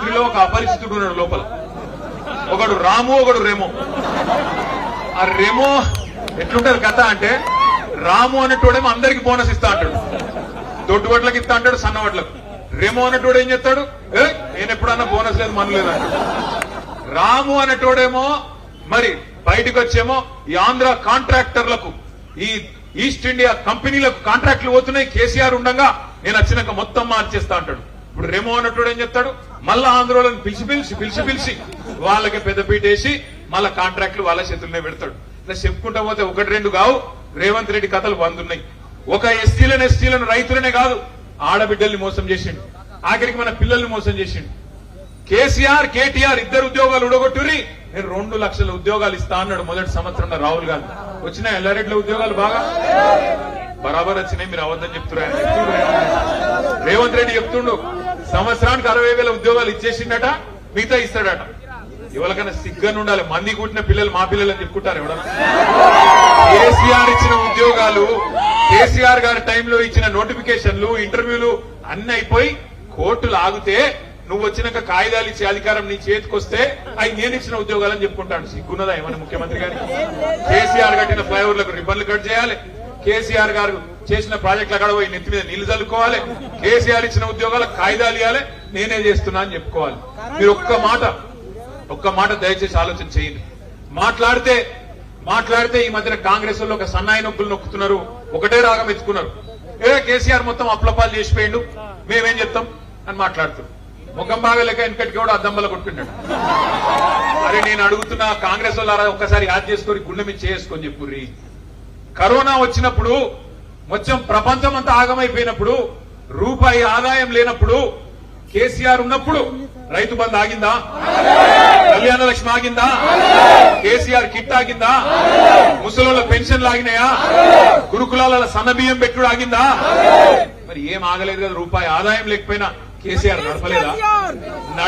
ఫ్యామిలీలో ఒక అపరిచితుడు ఉన్నాడు లోపల. ఒకడు రాము, ఒకడు రెమో. ఆ రెమో ఎట్లుంటది కథ అంటే, రాము అనేటోడేమో అందరికి బోనస్ ఇస్తా అంటాడు, దొడ్డువడ్లకు ఇస్తా అంటాడు, సన్నవడ్లకు. రెమో అనేటోడు ఏం చెప్తాడు, నేను ఎప్పుడన్నా బోనస్ లేదు మన లేదు అంటాడు. రాము అనేటోడేమో మరి బయటకు వచ్చేమో ఈ ఆంధ్ర కాంట్రాక్టర్లకు, ఈ ఈస్ట్ ఇండియా కంపెనీలకు కాంట్రాక్ట్లు పోతున్నాయి, కేసీఆర్ ఉండగా నేను వచ్చినాక మొత్తం మార్చేస్తా అంటాడు. ఇప్పుడు రెమో అన్నట్టు ఏం చెప్తాడు, మళ్ళా ఆంధ్రోళను పిలిచి వాళ్ళకి పెద్దపీట వేసి మళ్ళా కాంట్రాక్ట్లు వాళ్ళ చేతుల్లోనే పెడతాడు. ఇట్లా చెప్పుకుంటా పోతే ఒకటి రెండు కావు, రేవంత్ రెడ్డి కథలు 100 ఉన్నాయి. ఒక ఎస్టీలను రైతులనే కాదు, ఆడబిడ్డల్ని మోసం చేసిండు, ఆఖరికి మన పిల్లల్ని మోసం చేసిండు. కేసీఆర్ కేటీఆర్ ఇద్దరు ఉద్యోగాలు ఉడగొట్టుర్రి, నేను 2 లక్షల ఉద్యోగాలు ఇస్తా అన్నాడు మొదటి సంవత్సరంలో రాహుల్ గాంధీ. వచ్చినాయి ఎల్లారెడ్డిలో ఉద్యోగాలు బాగా బరాబర్ వచ్చినాయి, మీరు అవద్దని చెప్తున్నారు. రేవంత్ రెడ్డి చెప్తుండు సంవత్సరానికి 60,000 ఉద్యోగాలు ఇచ్చేసిండట, మిగతా ఇస్తాడట. ఎవరికైనా సిగ్గని ఉండాలి, మంది కుట్టిన పిల్లలు మా పిల్లలు అని చెప్పుకుంటారు ఎవడన్నా. కేసీఆర్ ఇచ్చిన ఉద్యోగాలు, కేసీఆర్ గారి టైంలో ఇచ్చిన నోటిఫికేషన్లు, ఇంటర్వ్యూలు అన్ని అయిపోయి కోర్టులు ఆగితే నువ్వు వచ్చినాక కాగితాలు ఇచ్చే అధికారం నీ చేతికొస్తే అవి నేను ఇచ్చిన ఉద్యోగాలని చెప్పుకుంటాడు. సిగ్గున్నదా ఏమన్నా ముఖ్యమంత్రి గారికి? కేసీఆర్ కట్టిన ఫ్లైఓవర్లకు రిబ్బన్లు కట్ చేయాలి, కేసీఆర్ గారు చేసిన ప్రాజెక్టులు అక్కడ పోయి నెత్తి మీద నీళ్లు చల్లుకోవాలి, కేసీఆర్ ఇచ్చిన ఉద్యోగాలకు కాగితాలు ఇవ్వాలి, నేనే చేస్తున్నా అని చెప్పుకోవాలి. మీరు ఒక్క మాట దయచేసి ఆలోచన చేయండి. మాట్లాడితే ఈ మధ్యన కాంగ్రెస్ వాళ్ళు ఒక సన్నాయి నొప్పులు నొక్కుతున్నారు, ఒకటే రాగం ఎత్తుకున్నారు. కేసీఆర్ మొత్తం అప్లపాలు చేసిపోయిండు, మేమేం చెప్తాం అని మాట్లాడుతున్నాం. ముఖం బాగా లేక వెనకటికి కూడా అద్దంబల కొట్టుకున్నాడు. అరే నేను అడుగుతున్నా, కాంగ్రెస్ వాళ్ళు ఒక్కసారి యాద్ చేసుకొని గుండె మీద చేసుకొని చెప్పుర్రి. కరోనా వచ్చినప్పుడు మొత్తం ప్రపంచం అంతా ఆగమైపోయినప్పుడు, రూపాయి ఆదాయం లేనప్పుడు, కేసీఆర్ ఉన్నప్పుడు రైతు బంధు ఆగిందా? కళ్యాణ లక్ష్మి ఆగిందా? కేసీఆర్ కిట్ ఆగిందా? ముసలోళ్ళ పెన్షన్లు ఆగినాయా? గురుకులాల సన్నబియ్యం పెట్టుడు ఆగిందా? మరి ఏం ఆగలేదు కదా. రూపాయి ఆదాయం లేకపోయినా కేసీఆర్ నడపలేదా?